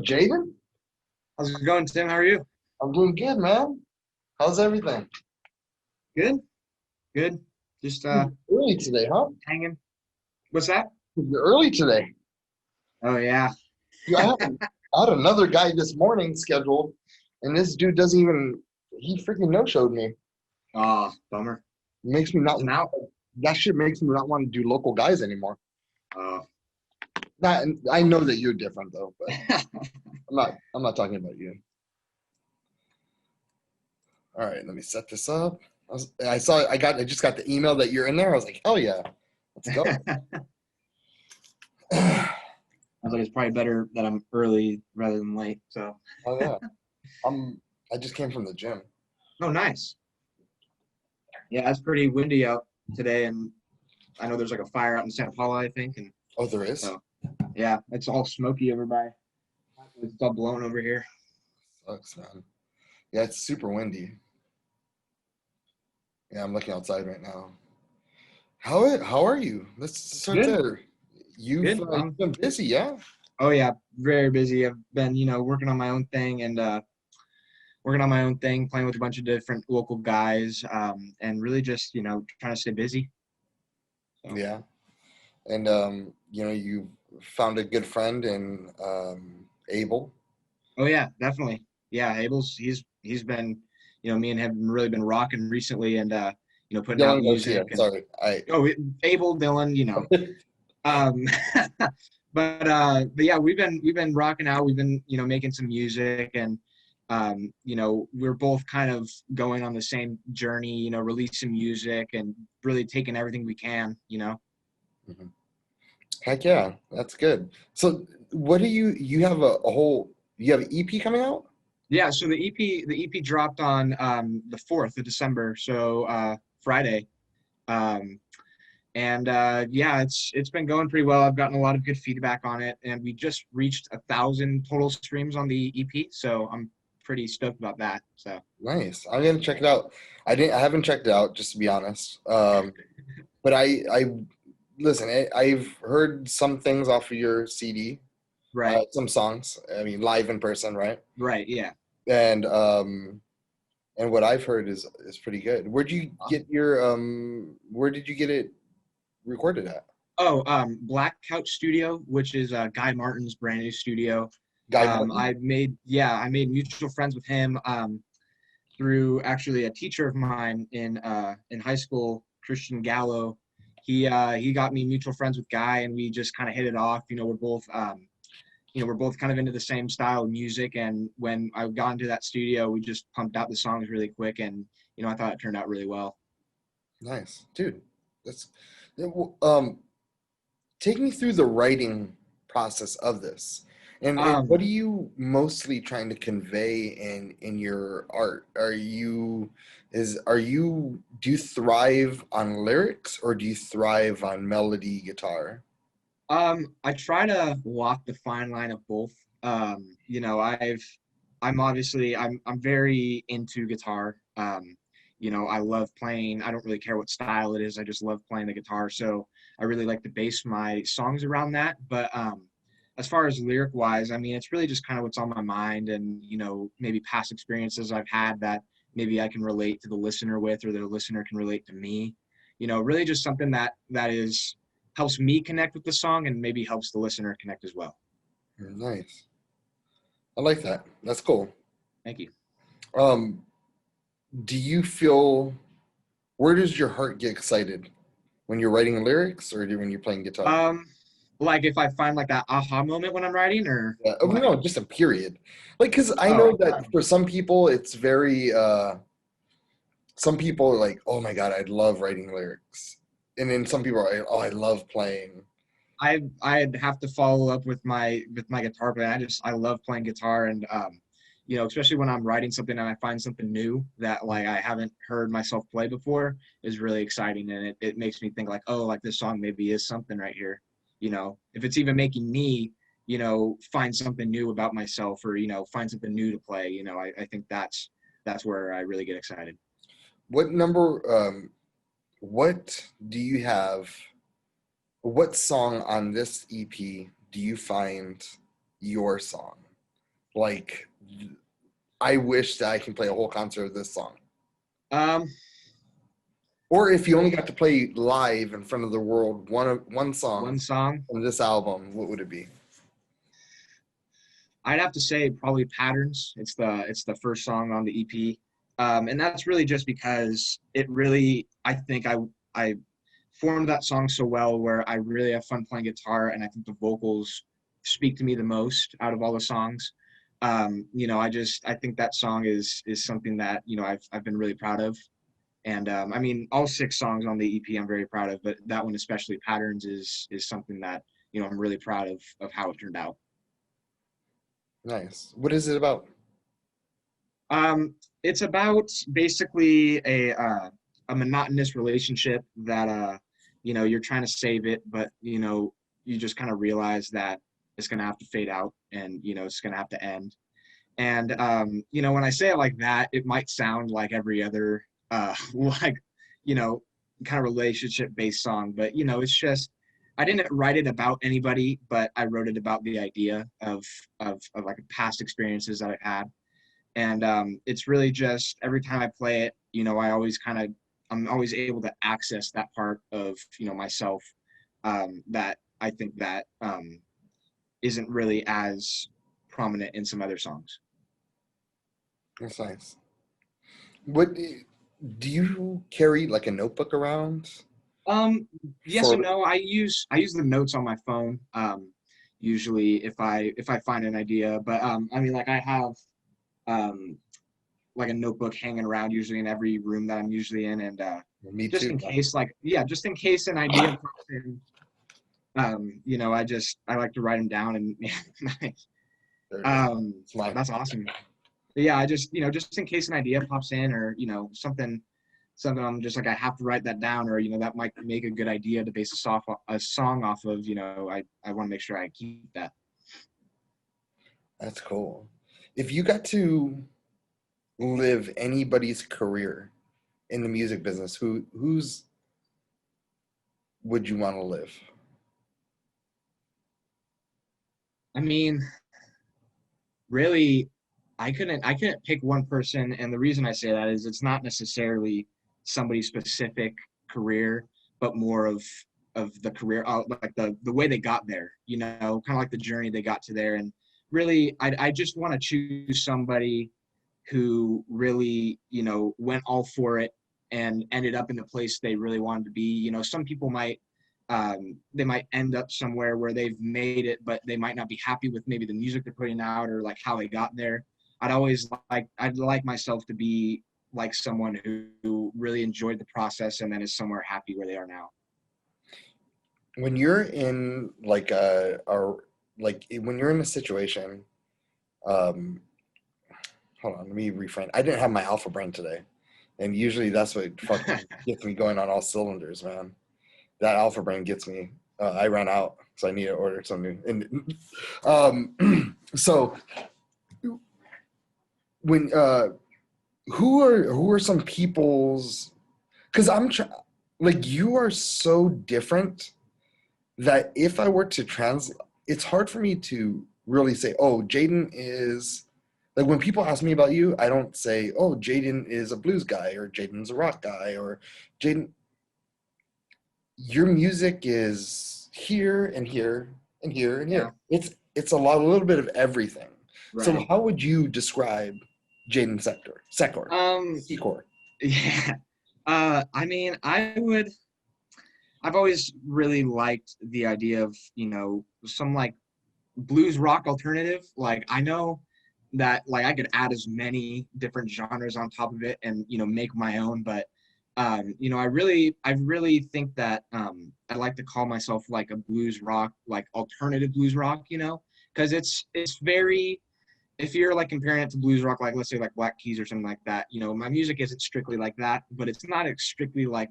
up, Jayden? How's it going, Tim? How are you? I'm doing good, man. How's everything? Good, good. Just Early today, huh? hanging. What's that? You're early today. Oh yeah. Dude, I had another guy this morning scheduled, and this dude doesn't even, he freaking no-showed me. Oh, bummer. Makes me not, Wasn't out. that shit makes me not want to do local guys anymore. Oh. Not, I know that you're different though, but I'm not talking about you. All right, let me set this up. I just got the email that you're in there. I was like, hell yeah, let's go. I was like, it's probably better that I'm early rather than late. So. Oh yeah. I just came from the gym. Oh, nice. Yeah, it's pretty windy out today, and I know there's like a fire out in Santa Paula, I think, and Oh, there is? so yeah, it's all smoky over by. It's all blown over here. Sucks, man. Yeah, it's super windy. Yeah, I'm looking outside right now. How are you? Let's start Good, there. good. You've been busy, yeah? Oh yeah, very busy. I've been, working on my own thing and playing with a bunch of different local guys, and really just, trying to stay busy. So, Yeah. And you found a good friend in Abel. oh yeah, definitely. Yeah, Abel's he's been, me and him really been rocking recently and putting out Dylan Garcia. music and Sorry. I Abel, Dylan, Um, but yeah, we've been rocking out. We've been making some music, and we're both kind of going on the same journey. Releasing music and really taking everything we can. Mhm. Heck yeah, that's good. So what do you have a whole you have an EP coming out? Yeah. So the EP dropped on the 4th of December, so Friday. Um, and yeah, it's been going pretty well. I've gotten a lot of good feedback on it, and we just reached 1,000 total streams on the EP, so I'm pretty stoked about that. So Nice. I'm gonna check it out. I haven't checked it out, just to be honest. But I listen. I've heard some things off of your CD, right, some songs. I mean, live in person, right? right, yeah, And what I've heard is pretty good. awesome. Where did you get it recorded at? Oh, Black Couch Studio, which is Guy Martin's brand new studio. Guy Martin? I made mutual friends with him through actually a teacher of mine in high school, Christian Gallo. He got me mutual friends with Guy, and we just kind of hit it off. We're both kind of into the same style of music, and when I got into that studio, we just pumped out the songs really quick, and I thought it turned out really well. Nice, dude. That's yeah, take me through the writing process of this. And what Um, are you mostly trying to convey in your art? Do you thrive on lyrics or do you thrive on melody I try to walk the fine line of both. I'm very into guitar. I love playing. I don't really care what style it is. I just love playing the guitar. So I really like to base my songs around that. But as far as lyric wise, I mean, it's really just kind of what's on my mind and, maybe past experiences I've had that maybe I can relate to the listener with, or the listener can relate to me. Really just something that is helps me connect with the song and maybe helps the listener connect as well. Nice. I like that. That's cool. Thank you. Um, do you feel where does your heart get excited? When you're writing lyrics or when you're playing guitar? Um, like if I find like that aha moment when I'm writing or Yeah. Oh, what? no, just a period. Like, because I know Oh, that for some people, it's very, some people are like, oh my God, I love writing lyrics. And then some people are like, oh, I love playing. I'd have to follow up with my guitar playing. I love playing guitar and especially when I'm writing something and I find something new that like I haven't heard myself play before is really exciting, and it makes me think like, oh, like this song maybe is something right here. If it's even making me, find something new about myself, or, find something new to play, I think that's where I really get excited. What number, what do you have? What song on this EP do you find your song? Like, I wish that I can play a whole concert of this song. Um, Or if you only got to play live in front of the world one one song song, from this album, what would it be? I'd have to say probably Patterns. It's the first song on the EP, and that's really just because it really I think I formed that song so well where I really have fun playing guitar, and I think the vocals speak to me the most out of all the songs. I think that song is something that I've been really proud of, and I mean all 6 songs on the EP I'm very proud of, but that one especially Patterns is something that I'm really proud of how it turned out. Nice. What is it about? It's about basically a monotonous relationship that you're trying to save it, but you just kind of realize that it's gonna have to fade out, and it's gonna have to end. And when I say it like that, it might sound like every other like you know kind of relationship based song, but it's just I didn't write it about anybody, but I wrote it about the idea of like past experiences that I've had. And it's really just every time I play it, I'm always able to access that part of myself that I think that isn't really as prominent in some other songs. That's nice. What do you carry like a notebook around Um, yes and for? no. I use the notes on my phone. Usually if I find an idea, but I mean like I have um like a notebook hanging around usually in every room that I'm usually in, and Me just too. in case, like yeah, just in case an idea pops in, I like to write them down, and nice. There it is. It's mine. That's awesome. But yeah, I just in case an idea pops in, or something I'm just like I have to write that down, or that might make a good idea to base a song off of. I want to make sure I keep that. That's cool. If you got to live anybody's career in the music business, whose would you want to live? I mean, really, I couldn't pick one person, and the reason I say that is it's not necessarily somebody's specific career, but more of the career, like the way they got there, kind of like the journey they got to there. And really, I just want to choose somebody who really went all for it and ended up in the place they really wanted to be. Some people they might end up somewhere where they've made it, but they might not be happy with maybe the music they're putting out or like how they got there. I'd like myself to be like someone who really enjoyed the process and then is somewhere happy where they are now. When you're in like when you're in a situation, um, hold on, let me reframe. I didn't have my alpha brain today, and usually that's what fucking gets me going on all cylinders, man. That alpha brain gets me. I ran out, so I need to order some new. And so when who are some people's? Because like you are so different that if I were to translate, it's hard for me to really say, oh, Jayden is like when people ask me about you, I don't say, oh, Jayden is a blues guy or Jayden's a rock guy or Jayden. Your music is here and here and here and Yeah, here. It's a little bit of everything. So right. how would you describe Jayden Secor? Um, Secor. yeah. I mean, I've always really liked the idea of, some like blues rock alternative. Like I know that like I could add as many different genres on top of it and make my own, but I really think that I like to call myself like a blues rock, like alternative blues rock, because it's very if you're like comparing it to blues rock, like let's say like Black Keys or something like that, my music isn't strictly like that, but it's not strictly like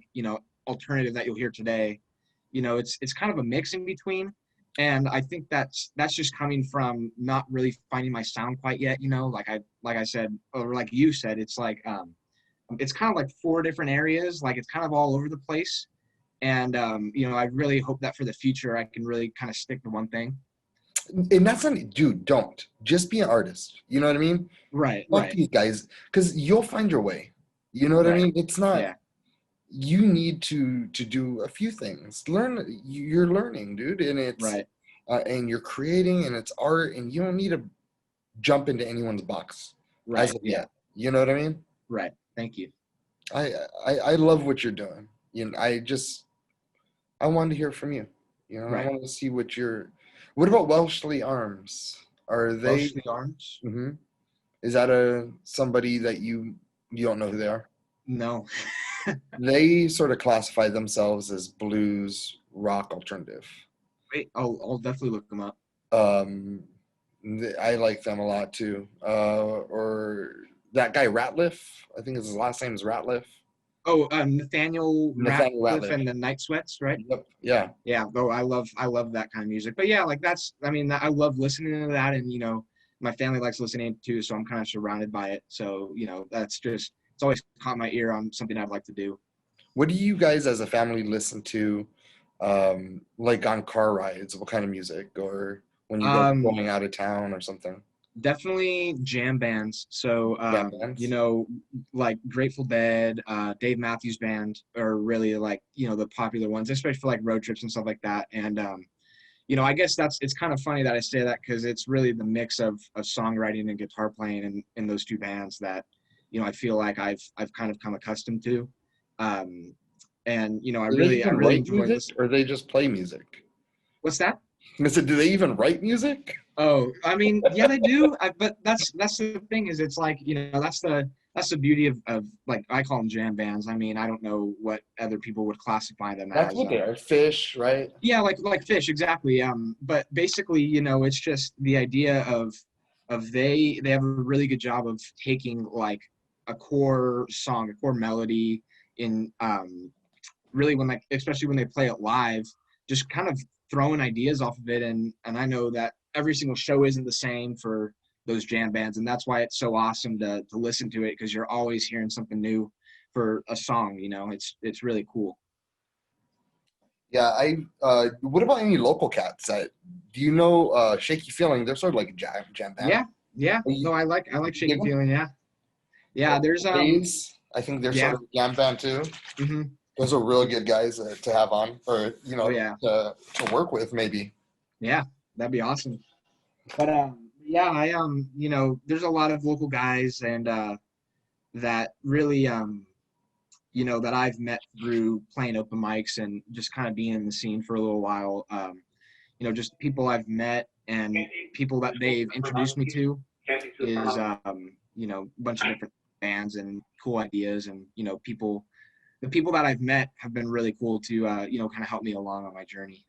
alternative that you'll hear today. It's kind of a mix in between, and I think that's just coming from not really finding my sound quite yet. Like I said, or like you said, it's kind of like 4 different areas, like it's kind of all over the place, and I really hope that for the future I can really kind of stick to one thing. And that's not, dude, don't. Just be an artist. You know what I mean? Right, Fuck right, these guys, because you'll find your way. You know what I right. mean? It's not, Yeah, you need to do a few things. You're learning, dude, and right, and you're creating, and it's art, and you don't need to jump into anyone's box as right. of Yeah, yet. You know what I mean? right. Thank you. I love what you're doing. I wanted to hear from you. I Right. want to see what you're. What about Welshly Arms? Are they? Welsh the Arms? Mhm. Is that a somebody that you don't know who they are? No. They sort of classify themselves as blues rock alternative. Wait, I'll definitely look them up. Um, I like them a lot too. Or that guy Ratliff, I think his last name is Ratliff. Oh, Nathaniel Nathaniel Ratcliffe Ratliff. and the Night Sweats, right? Yep. Yeah. Yeah, though I love that kind of music. But yeah, like that's I mean I love listening to that, and my family likes listening to, so I'm kind of surrounded by it. So that's just it's always caught my ear on something I'd like to do. What do you guys as a family listen to, like on car rides? What kind of music, or when you guys are Um, going out of town or something? Definitely jam bands. So Yeah, bands. like Grateful Dead, Dave Matthews Band are really like the popular ones, especially for like road trips and stuff like that. And I guess it's kind of funny that I say that because it's really the mix of songwriting and guitar playing in those two bands that I feel like I've kind of come accustomed to, um, and Do they I even really write enjoy music, listening. or they just play music? What's that? I said, do they even write music? Oh, I mean, yeah, they do. But that's the thing is, it's like that's the beauty of like I call them jam bands. I mean, I don't know what other people would classify them That's as. what they are. Fish, right? Yeah, like Fish, exactly. But basically, it's just the idea of they have a really good job of taking like a core song, a core melody in really when like especially when they play it live, just kind of throwing ideas off of it. And I know that every single show isn't the same for those jam bands, and that's why it's so awesome to listen to it because you're always hearing something new for a song. It's really cool. Yeah, what about any local cats that do you know Shaky Feeling? They're sort of like a jam band. Yeah, yeah. Are you, No, I like you dig Shaky 'em? Feeling. Yeah, yeah. There's Days, I think they're sort yeah. of a jam band too. Hmm. Those are really good guys to have on, or Oh yeah, to work with maybe. yeah. That'd be awesome. But yeah, there's a lot of local guys and that really that I've met through playing open mics and just kind of being in the scene for a little while. Just people I've met and people that they've introduced me to is a bunch of different bands and cool ideas and the people that I've met have been really cool to kind of help me along on my journey.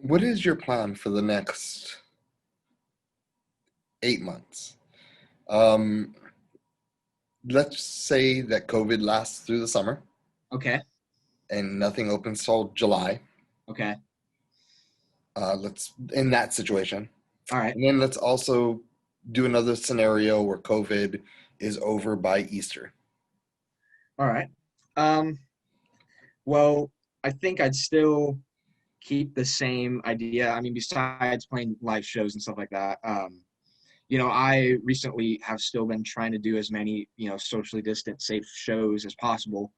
What is your plan for the next 8 months? Um, let's say that COVID lasts through the summer Okay. and nothing opens till July. Okay. Let's in that situation, All right. and then let's also do another scenario where COVID is over by Easter. All right. Um, well, I think I'd still keep the same idea. I mean, besides playing live shows and stuff like that, I recently have still been trying to do as many, socially distant, safe shows as possible.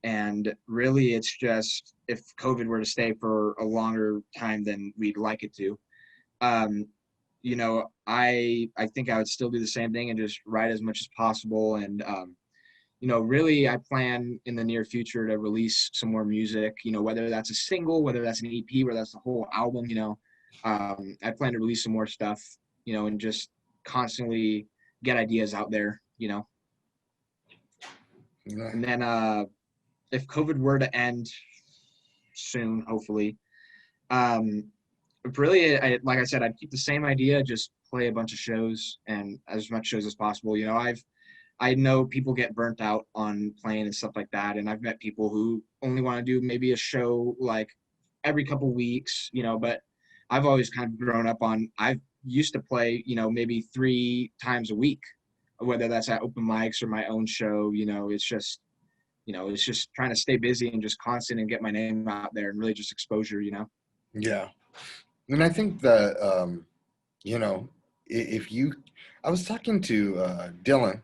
And really, it's just if COVID were to stay for a longer time than we'd like it to, um, I think I would still do the same thing and just write as much as possible. And really, I plan in the near future to release some more music. Whether that's a single, whether that's an EP, whether that's a whole album. I plan to release some more stuff. And just constantly get ideas out there. Yeah. And then if COVID were to end soon, hopefully, um, really, like I said, I'd keep the same idea, just play a bunch of shows and as much shows as possible. I know people get burnt out on playing and stuff like that, and I've met people who only want to do maybe a show like every couple weeks, but I've always kind of grown up on I've used to play, maybe 3 times a week, whether that's at open mics or my own show. It's just trying to stay busy and just constant and get my name out there and really just exposure. Yeah. And I think that, you know, if you, I was talking to Dylan,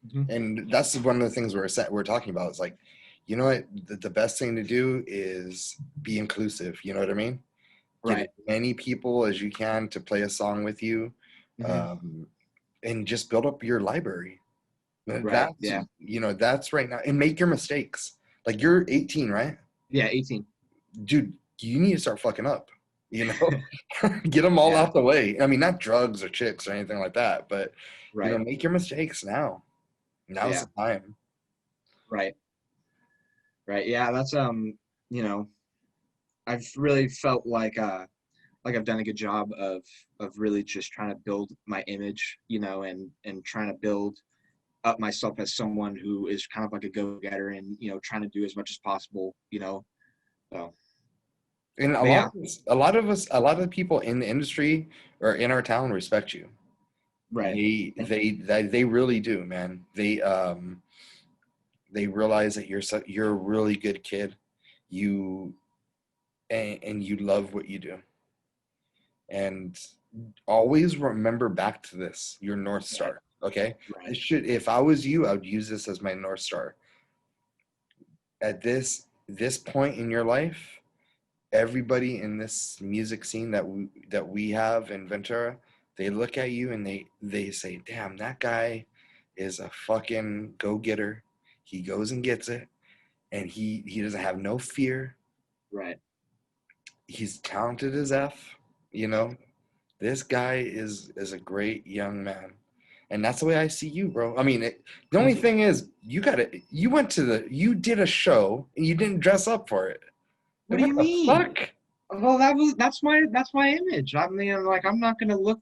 Mhm. and that's one of the things we're talking about. Is like, you know what, the best thing to do is be inclusive. You know what I mean? Get as Right. many people as you can to play a song with you, Hmm. um, and just build up your library. Right. That's, Yeah. that's right now, and make your mistakes. Like you're 18, right? Yeah. 18. Dude, you need to start fucking up. You know, get them all Yeah. out the way. I mean, not drugs or chicks or anything like that, but Right. make your mistakes now. Now's Yeah. the time. Right. Right. Yeah. That's you know, I've really felt like I've done a good job of really just trying to build my image, and trying to build up myself as someone who is kind of like a go-getter and trying to do as much as possible. So, And but yeah, a lot of the people in the industry or in our town respect you. right. Thank you. They really do, man. They realize that you're a really good kid. You and you love what you do. And always remember back to this, your North Right. Star. Okay? Right. This should, if I was you, I would use this as my North Star. At this point in your life, everybody in this music scene that we have in Ventura, they look at you and they say, "Damn, that guy is a fucking go-getter. He goes and gets it, and he doesn't have no fear. Right. He's talented as F, you know. This guy is a great young man." And that's the way I see you, bro. I mean, the only Thank you. thing is, you did a show and you didn't dress up for it. What Like, do what you the mean? fuck? Well, that's my image. I mean, like I'm not gonna look.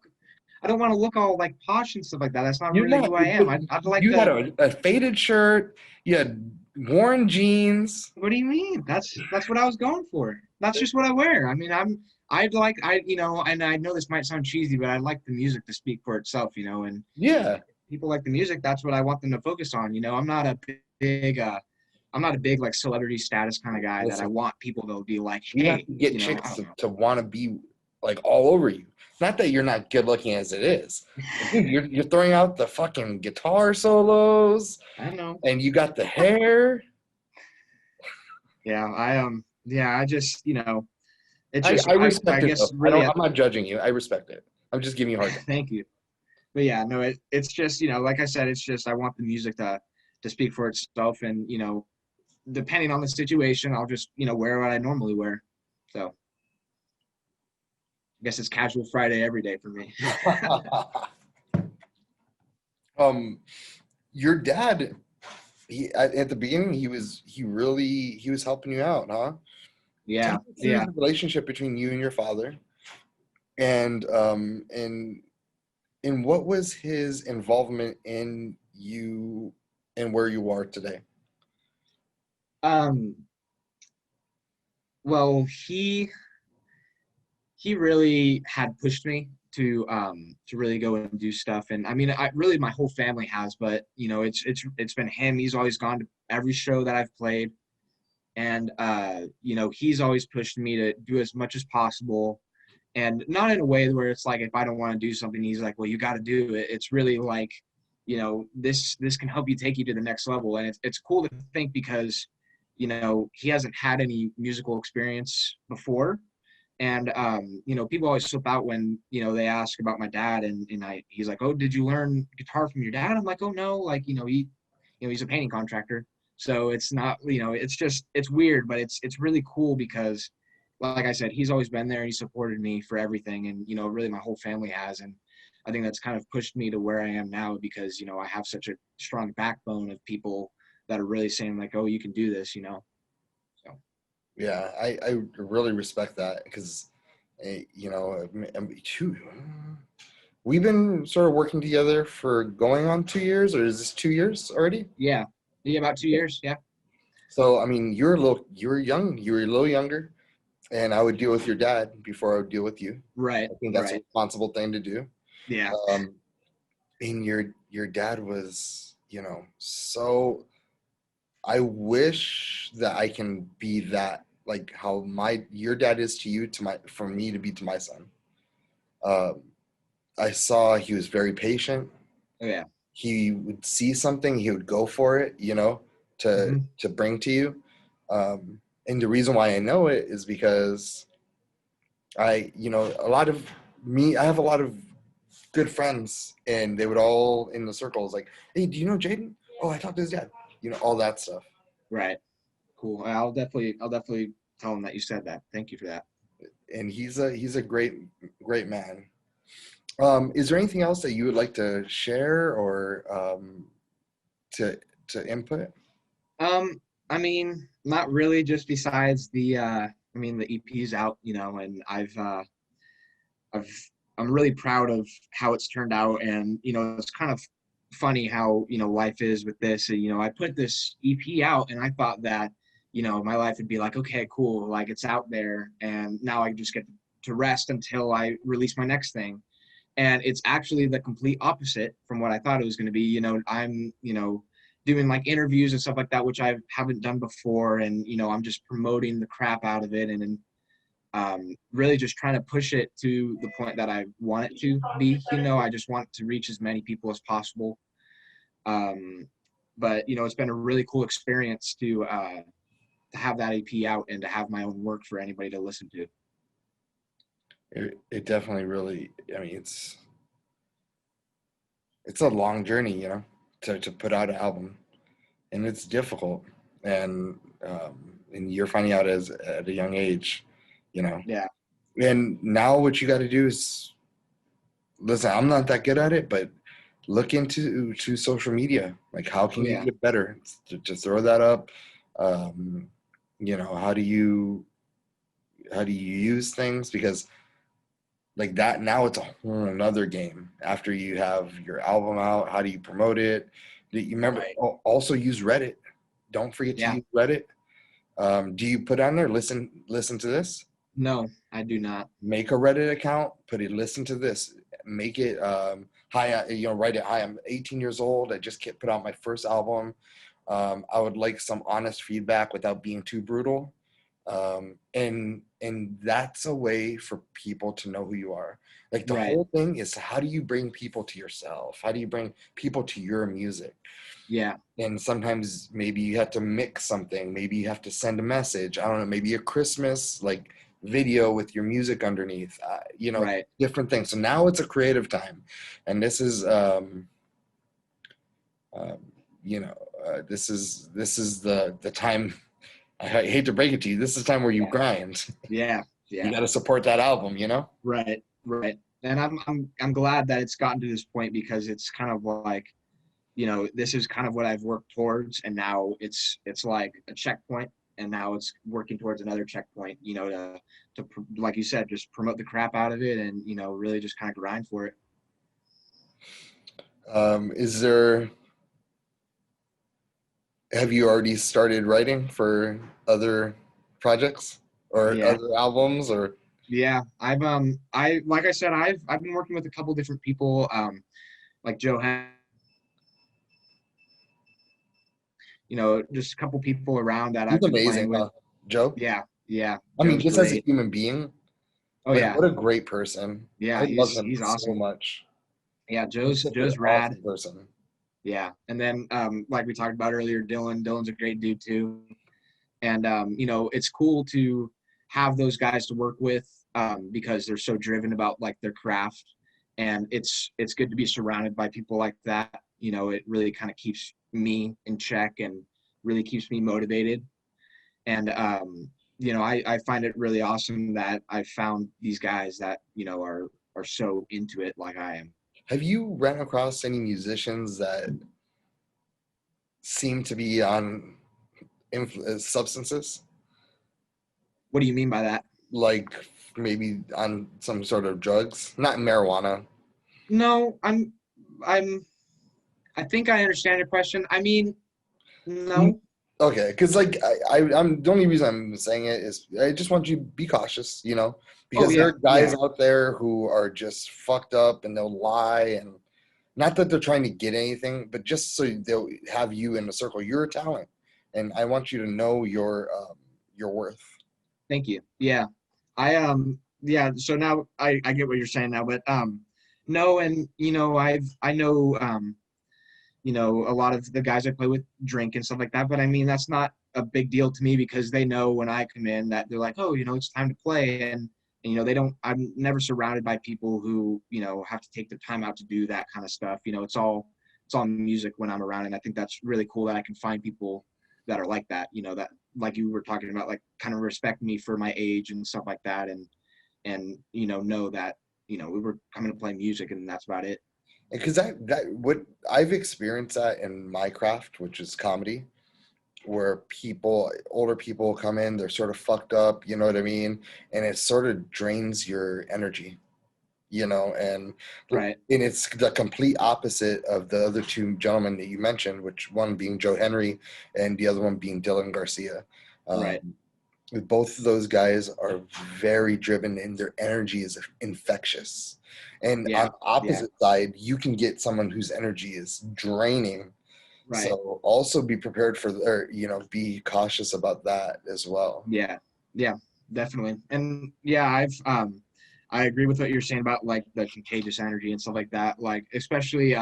I don't want to look all like posh and stuff like that. That's not You're really not. who I am. I'd like You had to. a faded shirt. You had worn jeans. What do you mean? That's what I was going for. That's just what I wear. I mean, I'd like and I know this might sound cheesy, but I'd like the music to speak for itself. And Yeah, people like the music, that's what I want them to focus on. Big I'm not a big like celebrity status kind of guy that I listen, want people to be like, you have hey, to get I chicks don't know. to want to be like all over you. Not that you're not good looking as it is, but dude, you're throwing out the fucking guitar solos, I know. and you got the hair. Yeah, I just, it's I, just I I respect it guess though. really I'm not judging you. I respect it. I'm just giving you a hard time. thank you. But yeah, no, it's just, like I said, it's just I want the music to speak for itself, and depending on the situation, I'll just wear what I normally wear. So I guess it's casual Friday every day for me. um, your dad, at the beginning, he was helping you out, huh? Yeah, Talk me through yeah. the relationship between you and your father, and and what was his involvement in you and where you are today? Um, well, he really had pushed me to really go and do stuff, and I mean, I really my whole family has, but it's been him. He's always gone to every show that I've played, and he's always pushed me to do as much as possible, and not in a way where it's like if I don't want to do something, he's like, well, you got to do it. It's really like, this can help you take you to the next level, and it's cool to think because he hasn't had any musical experience before, and people always flip out when they ask about my dad, and he's like, oh, did you learn guitar from your dad? I'm like, oh no, like he's a painting contractor, so it's not, it's weird, but it's really cool because like I said, he's always been there. He supported me for everything, and really my whole family has, and I think that's kind of pushed me to where I am now because I have such a strong backbone of people that are really saying like, oh, you can do this. So Yeah, I really respect that because, we've been sort of working together for going on 2 years, or is this 2 years already? yeah, yeah, about 2 years, yeah. So, I mean, you were young, you were a little younger, and I would deal with your dad before I would deal with you. Right, I think that's a right. responsible thing to do. Yeah. Um, and your dad was, so I wish that I can be that. like how your dad is to you, for me to be to my son. Um, I saw he was very patient. Oh yeah. He would see something, he would go for it, to Hmm. bring to you. And the reason why I know it is because a lot of I have a lot of good friends, and they would all in the circles like, hey, do you know Jayden? Oh, I talked to his dad. All that stuff. Right. Cool. I'll definitely tell him that you said that. Thank you for that. And he's a great man. Is there anything else that you would like to share or to input? Um, I mean, not really, just besides the EP's out, and I've I'm really proud of how it's turned out, and it's kind of funny how life is with this. I put this EP out, and I thought that my life would be like, okay, cool, like it's out there, and now I just get to rest until I release my next thing. And it's actually the complete opposite from what I thought it was going to be. I'm doing like interviews and stuff like that, which I haven't done before, and I'm just promoting the crap out of it, and really just trying to push it to the point that I want it to be. I just want to reach as many people as possible. Um, but it's been a really cool experience to have that EP out and to have my own work for anybody to listen to. It definitely really. I mean, it's a long journey, to put out an album, and it's difficult, and and you're finding out as at a young age, you know. Yeah. And now what you got to do is listen. I'm not that good at it, but look into social media. Like, how Oh can you yeah. get better? To throw that up. Um, how do you use things, because like that now it's a whole another game after you have your album out. How do you promote it? Do you remember? Right. Also use Reddit. Don't forget to Yeah. use Reddit. Do you put on there, listen to this? No, I do not. Make a Reddit account, put it, listen to this, make it, hi, write it, hi, I'm 18 years old, I just put out my first album. I would like some honest feedback without being too brutal. And that's a way for people to know who you are. Like, the Right. whole thing is, how do you bring people to yourself? How do you bring people to your music? Yeah. And sometimes maybe you have to mix something, maybe you have to send a message, I don't know, maybe a Christmas like video with your music underneath, Right. different things. So now it's a creative time, and this is um, you know this is the time. I hate to break it to you, this is the time where you Yeah. grind. Yeah. You Yeah. got to support that album. Right. Right. And I'm glad that it's gotten to this point, because it's kind of like, this is kind of what I've worked towards, and now it's like a checkpoint, and now it's working towards another checkpoint, to like you said, just promote the crap out of it, and really just kind of grind for it. Is there Have you already started writing for other projects or Yeah. other albums, or? Yeah. I like I said, I've been working with a couple different people, like Joe, just a couple people around that He's I've been amazing, playing with. huh, Joe? Yeah. Yeah. I mean, Joe's just as a great. human being, Oh like, yeah. what a great person. I Yeah. love him He's so awesome. much. Yeah. He's such an Joe's rad. awesome person. Yeah. And then, like we talked about earlier, Dylan's a great dude too. And, it's cool to have those guys to work with, because they're so driven about like their craft. And it's good to be surrounded by people like that. It really kind of keeps me in check and really keeps me motivated. And, I find it really awesome that I found these guys that, are so into it like I am. Have you ran across any musicians that seem to be on substances? What do you mean by that? Like, maybe on some sort of drugs? Not marijuana. No, I'm, I think I understand your question. I mean, Mm, no. okay, because like I'm the only reason I'm saying it is I just want you to be cautious, Oh because there yeah, are guys yeah, out there who are just fucked up, and they'll lie, and not that they're trying to get anything, but just so they'll have you in the circle. You're a talent, and I want you to know your worth. Thank you. Yeah. Yeah, so now I get what you're saying now, but no, and I know a lot of the guys I play with drink and stuff like that, but I mean that's not a big deal to me because they know when I come in that they're like, oh, it's time to play, and they don't. I'm never surrounded by people who have to take the time out to do that kind of stuff. It's all music when I'm around, and I think that's really cool that I can find people that are like that. That like you were talking about, like kind of respect me for my age and stuff like that, and know that we were coming to play music and that's about it. Because that what I've experienced that in my craft, which is comedy, where older people come in, they're sort of fucked up, you know what I mean? And it sort of drains your energy, and Right. it's the complete opposite of the other two gentlemen that you mentioned, which one being Joe Henry and the other one being Dylan Garcia. Right. Um, both of those guys are very driven and their energy is infectious. And on Yeah. the Yeah. opposite side, you can get someone whose energy is draining. Right. So also be prepared for, or, be cautious about that as well. Yeah. Yeah. Definitely. And yeah, I agree with what you're saying about like the contagious energy and stuff like that. Like especially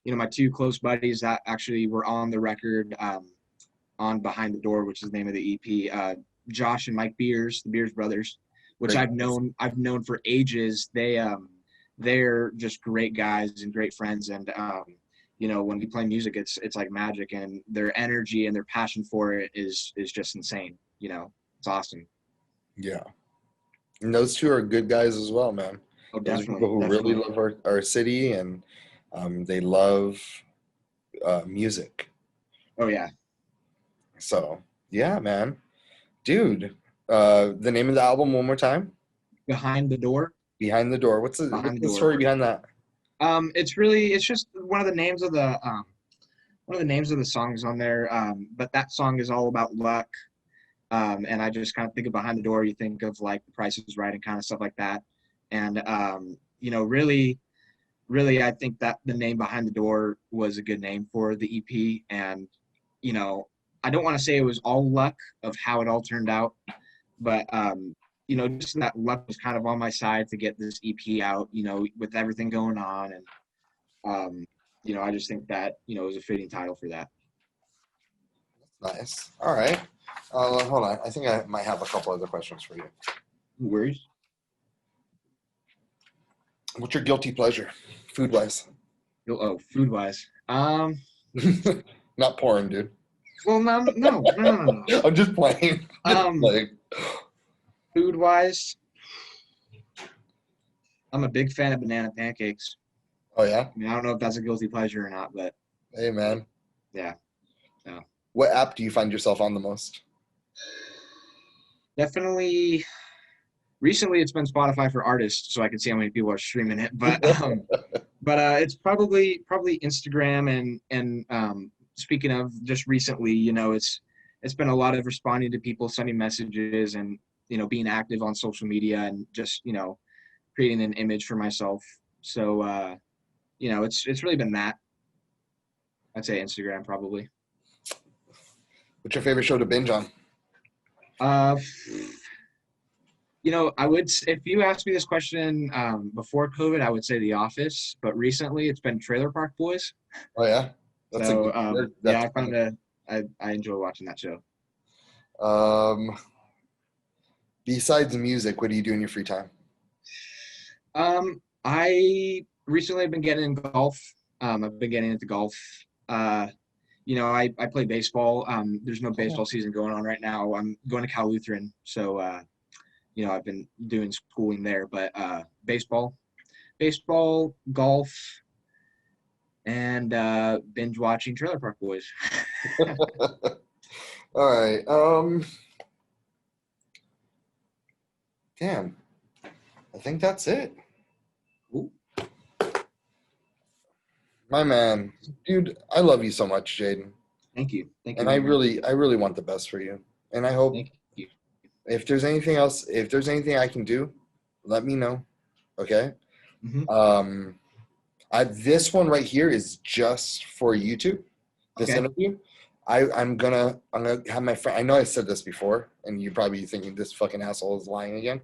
my two close buddies that actually were on the record on Behind the Door, which is the name of the EP. Josh and Mike Beers, the Beers brothers, which Great. I've known for ages. They're just great guys and great friends, and when we play music, it's like magic, and their energy and their passion for it is just insane. It's awesome. Yeah. And those two are good guys as well, man. Oh, Those are people definitely, who really definitely. love our city, and they love music. Oh yeah, So, yeah, man. Dude, the name of the album one more time? Behind the Door. Behind the Door. What's Behind the the Door. story behind that? It's just one of the names of the songs on there. But that song is all about luck. And I just kind of think of Behind the Door. You think of like The Price is Right and kind of stuff like that. And really, really, I think that the name Behind the Door was a good name for the EP. And you know, I don't want to say it was all luck of how it all turned out, but just that luck was kind of on my side to get this EP out. With everything going on, and um, I just think that it was a fitting title for that. Nice. All right. Hold on. I think I might have a couple other questions for you. No worries. What's your guilty pleasure, food wise? Oh, food wise. Not porn, dude. Well, no, no, no, no, no, no. I'm just playing. Just Um, playing. Food wise, I'm a big fan of banana pancakes. Oh yeah. I mean, I don't know if that's a guilty pleasure or not, but Hey man. yeah, no. What app do you find yourself on the most? Definitely. Recently, it's been Spotify for artists, so I can see how many people are streaming it. But it's probably Instagram and speaking of just recently, it's been a lot of responding to people sending messages and being active on social media and just creating an image for myself. So it's really been that. I'd say Instagram probably. What's your favorite show to binge on? Uh, if you asked me this question before COVID, I would say The Office, but recently it's been Trailer Park Boys. Oh yeah. That's a So good yeah, that's I enjoy watching that show. um besides music, what do you do in your free time? I recently have been getting in golf. I've been getting into golf. Uh, I play baseball. There's no Oh, baseball season going on right now. I'm going to Cal Lutheran, so I've been doing schooling there. But baseball, golf, and binge watching Trailer Park Boys. all right. Damn. I think that's it. Ooh, My man. Dude, I love you so much, Jayden. thank you And I very much. really I really want the best for you. And I hope Thank you. if there's anything else, if there's anything I can do, let me know. Okay? Hmm. Um this one right here is just for YouTube, this Okay. interview. I'm gonna have my friend. I know I said this before, and you're probably thinking this fucking asshole is lying again.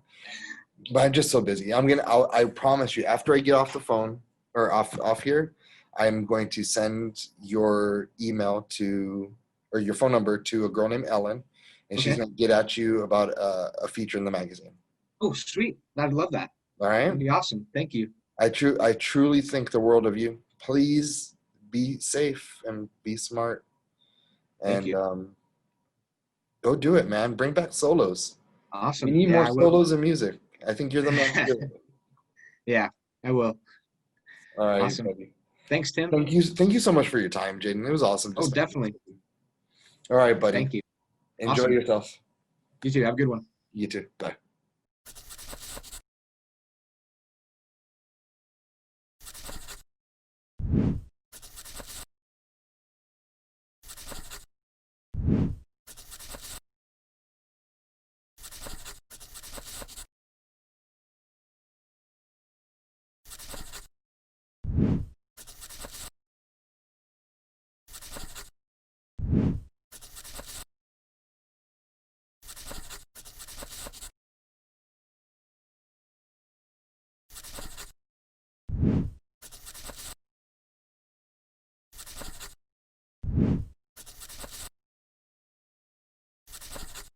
But I'm just so busy. I promise you, after I get off the phone or off here, I'm going to send your email to or your phone number to a girl named Ellen, and she's Okay. gonna get at you about a feature in the magazine. Oh, sweet. I'd love that. All right. That'd be awesome. Thank you. I truly think the world of you. Please be safe and be smart, Thank and you. go do it, man. Bring back solos. We Awesome. need Yeah, more I will. solos in music. I think you're the man to do it. Yeah, I will. All right, Awesome. buddy. Thanks, Tim. Thank you so much for your time, Jayden. It was awesome Oh, just talking to definitely. you. All right, buddy. Thank you. Enjoy Awesome. yourself. You too. Have a good one. You too. Bye.